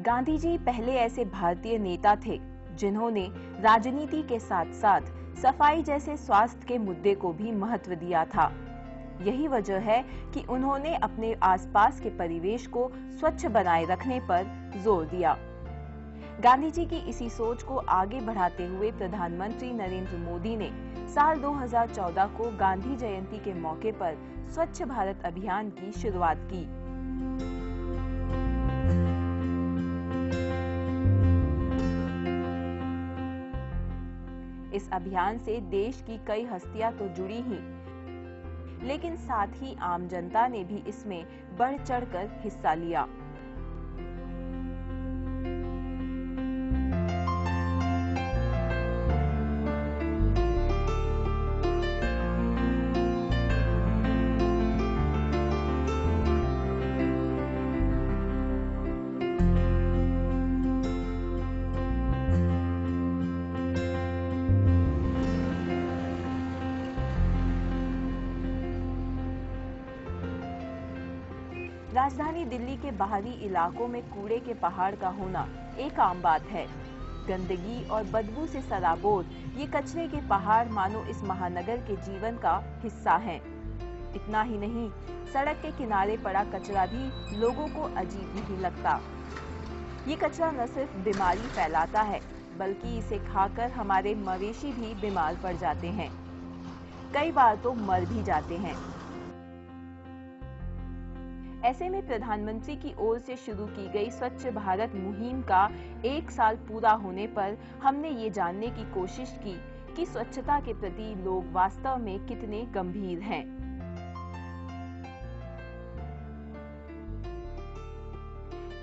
गांधी जी पहले ऐसे भारतीय नेता थे जिन्होंने राजनीति के साथ साथ सफाई जैसे स्वास्थ्य के मुद्दे को भी महत्व दिया था। यही वजह है कि उन्होंने अपने आसपास के परिवेश को स्वच्छ बनाए रखने पर जोर दिया। गांधी जी की इसी सोच को आगे बढ़ाते हुए प्रधानमंत्री नरेंद्र मोदी ने साल 2014 को गांधी जयंती के मौके पर स्वच्छ भारत अभियान की शुरुआत की। इस अभियान से देश की कई हस्तियां तो जुड़ी ही, लेकिन साथ ही आम जनता ने भी इसमें बढ़ चढ़कर हिस्सा लिया। राजधानी दिल्ली के बाहरी इलाकों में कूड़े के पहाड़ का होना एक आम बात है। गंदगी और बदबू से सराबोर ये कचरे के पहाड़ मानो इस महानगर के जीवन का हिस्सा हैं। इतना ही नहीं, सड़क के किनारे पड़ा कचरा भी लोगों को अजीब नहीं लगता। ये कचरा न सिर्फ बीमारी फैलाता है, बल्कि इसे खाकर हमारे मवेशी भी बीमार पड़ जाते हैं, कई बार तो मर भी जाते हैं। ऐसे में प्रधानमंत्री की ओर से शुरू की गई स्वच्छ भारत मुहिम का 1 साल पूरा होने पर हमने ये जानने की कोशिश की कि स्वच्छता के प्रति लोग वास्तव में कितने गंभीर हैं।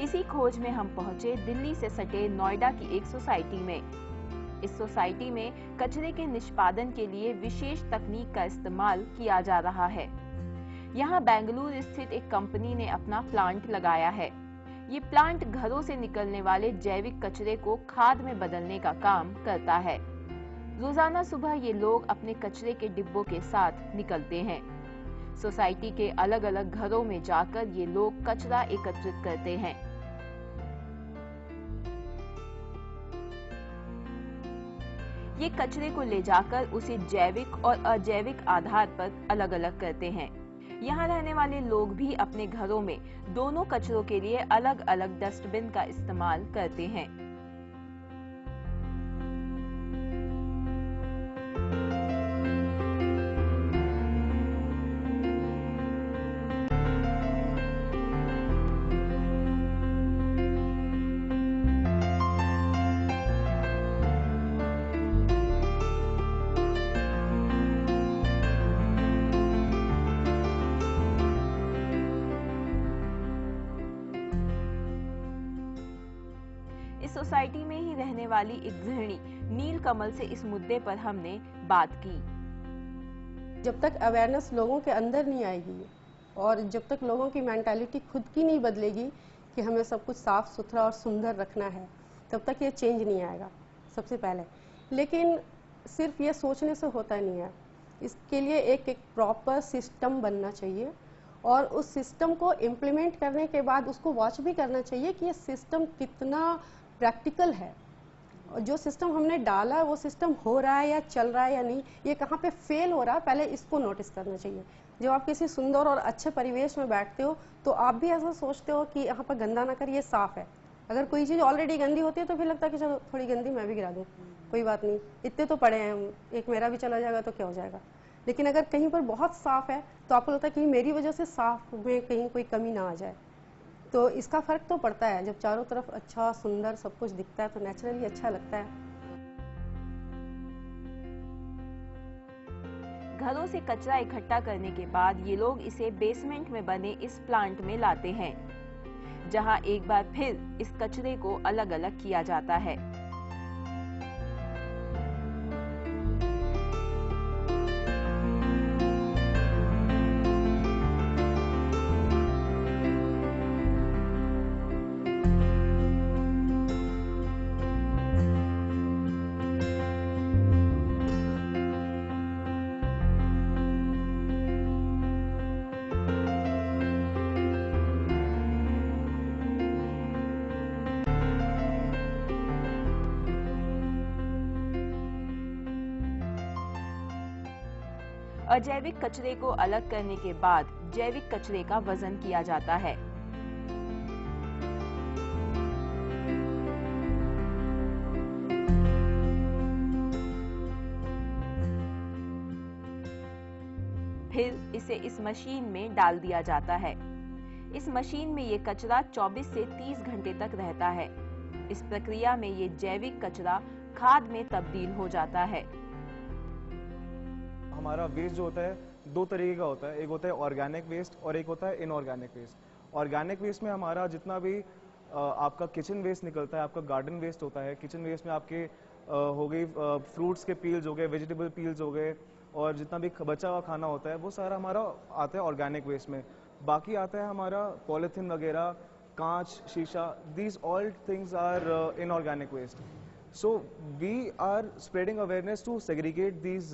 इसी खोज में हम पहुंचे दिल्ली से सटे नोएडा की एक सोसाइटी में। इस सोसाइटी में कचरे के निष्पादन के लिए विशेष तकनीक का इस्तेमाल किया जा रहा है। यहाँ बेंगलुरु स्थित एक कंपनी ने अपना प्लांट लगाया है। ये प्लांट घरों से निकलने वाले जैविक कचरे को खाद में बदलने का काम करता है। रोजाना सुबह ये लोग अपने कचरे के डिब्बों के साथ निकलते हैं। सोसाइटी के अलग अलग घरों में जाकर ये लोग कचरा एकत्रित करते हैं। ये कचरे को ले जाकर उसे जैविक और अजैविक आधार पर अलग अलग करते हैं। यहाँ रहने वाले लोग भी अपने घरों में दोनों कचरों के लिए अलग अलग डस्टबिन का इस्तेमाल करते हैं। इस सोसाइटी में ही रहने वाली एक गृहिणी नील कमल से इस मुद्दे पर हमने बात की। जब तक अवेयरनेस लोगों के अंदर नहीं आएगी और जब तक लोगों की मेंटालिटी खुद की नहीं बदलेगी कि हमें सब कुछ साफ सुथरा और सुंदर रखना है, तब तक ये चेंज नहीं आएगा सबसे पहले। लेकिन सिर्फ ये सोचने से होता नहीं है, इसके लिए एक प्रॉपर सिस्टम बनना चाहिए और उस सिस्टम को इम्प्लीमेंट करने के बाद उसको वॉच भी करना चाहिए कि ये सिस्टम कितना प्रैक्टिकल है और जो सिस्टम हमने डाला वो सिस्टम हो रहा है या चल रहा है या नहीं, ये कहाँ पे फेल हो रहा है, पहले इसको नोटिस करना चाहिए। जब आप किसी सुंदर और अच्छे परिवेश में बैठते हो तो आप भी ऐसा सोचते हो कि यहाँ पर गंदा ना कर, ये साफ है। अगर कोई चीज़ ऑलरेडी गंदी होती है तो फिर लगता है कि चलो थोड़ी गंदी मैं भी गिरा दूँ, कोई बात नहीं, इतने तो पड़े हैं, एक मेरा भी चला जाएगा तो क्या हो जाएगा। लेकिन अगर कहीं पर बहुत साफ है तो आपको लगता है कि मेरी वजह से साफ में कहीं कोई कमी ना आ जाए। तो इसका फर्क तो पड़ता है। जब चारों तरफ अच्छा सुंदर सब कुछ दिखता है तो नेचुरली अच्छा लगता है। घरों से कचरा इकट्ठा करने के बाद ये लोग इसे बेसमेंट में बने इस प्लांट में लाते हैं, जहां एक बार फिर इस कचरे को अलग अलग किया जाता है। अजैविक कचरे को अलग करने के बाद जैविक कचरे का वजन किया जाता है। फिर इसे इस मशीन में डाल दिया जाता है। इस मशीन में ये कचरा 24 से 30 घंटे तक रहता है। इस प्रक्रिया में ये जैविक कचरा खाद में तब्दील हो जाता है। हमारा वेस्ट जो होता है दो तरीके का होता है, एक होता है ऑर्गेनिक वेस्ट और एक होता है इनऑर्गेनिक वेस्ट। ऑर्गेनिक वेस्ट में हमारा जितना भी आपका किचन वेस्ट निकलता है, आपका गार्डन वेस्ट होता है। किचन वेस्ट में आपके हो गई फ्रूट्स के पील्स हो गए, वेजिटेबल पील्स हो गए, और जितना भी बचा हुआ खाना होता है वो सारा हमारा आता है ऑर्गेनिक वेस्ट में। बाकी आता है हमारा पॉलीथीन वगैरह, कांच, शीशा, these all things are inorganic waste. So we are spreading awareness to segregate these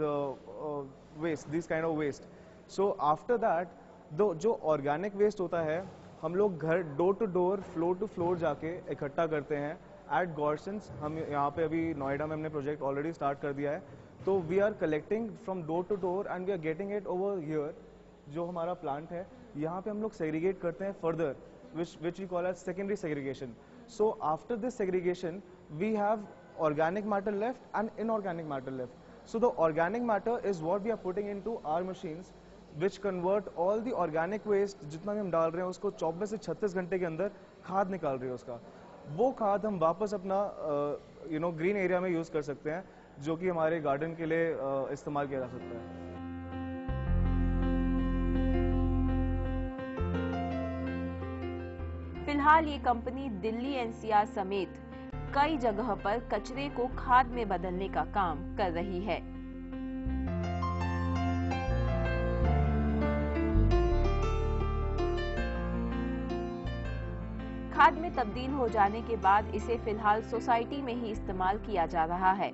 waste, these kind of waste. So after that, जो organic waste होता है हम लोग घर door to door, floor to floor जाके इकट्ठा करते हैं एट गॉर्सन्स। हम यहाँ पे अभी नोएडा में हमने प्रोजेक्ट ऑलरेडी स्टार्ट कर दिया है। तो we are collecting from door to door and we are getting it over here. जो हमारा प्लांट है यहाँ पे हम लोग सेग्रीगेट करते हैं further, which we call as secondary segregation. So after this segregation, we have organic matter left and inorganic matter left. So the organic matter is what we are putting into our machines, which convert all the organic waste जितना भी हम डाल रहे हैं उसको 24 से 36 घंटे के अंदर खाद निकाल रही है उसका। वो खाद हम वापस अपना ग्रीन एरिया में यूज कर सकते हैं, जो कि हमारे गार्डन के लिए इस्तेमाल किया जा सकता है। फिलहाल ये कंपनी दिल्ली एनसीआर समेत कई जगह पर कचरे को खाद में बदलने का काम कर रही है। खाद में तब्दील हो जाने के बाद इसे फिलहाल सोसाइटी में ही इस्तेमाल किया जा रहा है।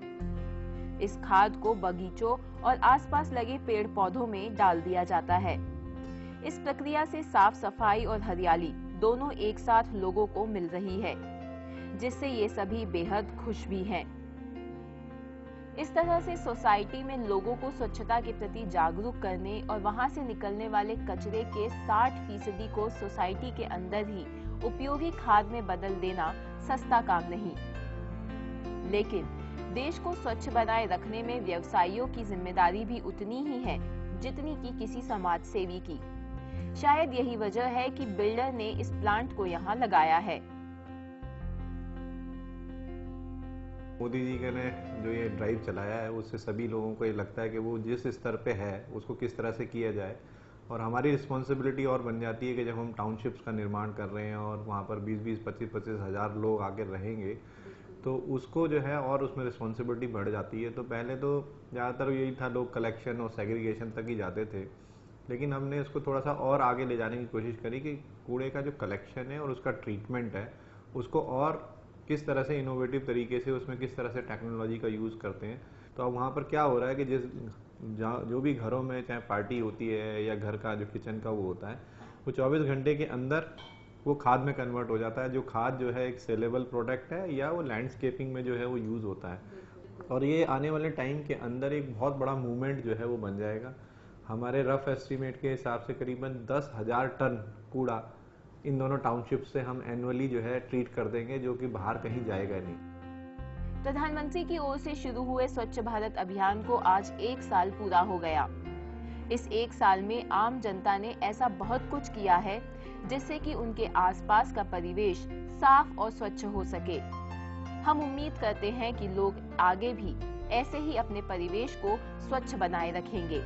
इस खाद को बगीचों और आसपास लगे पेड़ पौधों में डाल दिया जाता है। इस प्रक्रिया से साफ सफाई और हरियाली दोनों एक साथ लोगों को मिल रही है, जिससे ये सभी बेहद खुश भी हैं। इस तरह से सोसाइटी में लोगों को स्वच्छता के प्रति जागरूक करने और वहां से निकलने वाले कचरे के 60% को सोसाइटी के अंदर ही उपयोगी खाद में बदल देना सस्ता काम नहीं। लेकिन देश को स्वच्छ बनाए रखने में व्यवसायियों की जिम्मेदारी भी उतनी ही है जितनी कि किसी समाज सेवी की। शायद यही वजह है कि बिल्डर ने इस प्लांट को यहाँ लगाया है। मोदी जी ने जो ये ड्राइव चलाया है उससे सभी लोगों को ये लगता है कि वो जिस स्तर पे है उसको किस तरह से किया जाए, और हमारी रिस्पॉन्सिबिलिटी और बन जाती है कि जब हम टाउनशिप्स का निर्माण कर रहे हैं और वहाँ पर 20-20, 25-25 हज़ार लोग आके रहेंगे तो उसको जो है और उसमें रिस्पॉन्सिबिलिटी बढ़ जाती है। तो पहले तो ज़्यादातर यही था, लोग कलेक्शन और सेग्रीगेशन तक ही जाते थे, लेकिन हमने इसको थोड़ा सा और आगे ले जाने की कोशिश करी कि कूड़े का जो कलेक्शन है और उसका ट्रीटमेंट है उसको और किस तरह से इनोवेटिव तरीके से, उसमें किस तरह से टेक्नोलॉजी का यूज़ करते हैं। तो अब वहाँ पर क्या हो रहा है कि जो भी घरों में चाहे पार्टी होती है या घर का जो किचन का वो होता है, वो 24 घंटे के अंदर वो खाद में कन्वर्ट हो जाता है। जो खाद जो है एक सेलेबल प्रोडक्ट है या वो लैंडस्केपिंग में जो है वो यूज़ होता है, और ये आने वाले टाइम के अंदर एक बहुत बड़ा मूवमेंट जो है वो बन जाएगा। हमारे रफ एस्टीमेट के हिसाब से करीबन 10,000 टन कूड़ा इन दोनों टाउनशिप से हम एनुअली जो है ट्रीट कर देंगे, जो कि बाहर कहीं जाएगा नहीं। प्रधानमंत्री की ओर से शुरू हुए स्वच्छ भारत अभियान को आज 1 साल पूरा हो गया। इस 1 साल में आम जनता ने ऐसा बहुत कुछ किया है जिससे कि उनके आसपास का परिवेश साफ और स्वच्छ हो सके। हम उम्मीद करते हैं कि लोग आगे भी ऐसे ही अपने परिवेश को स्वच्छ बनाए रखेंगे।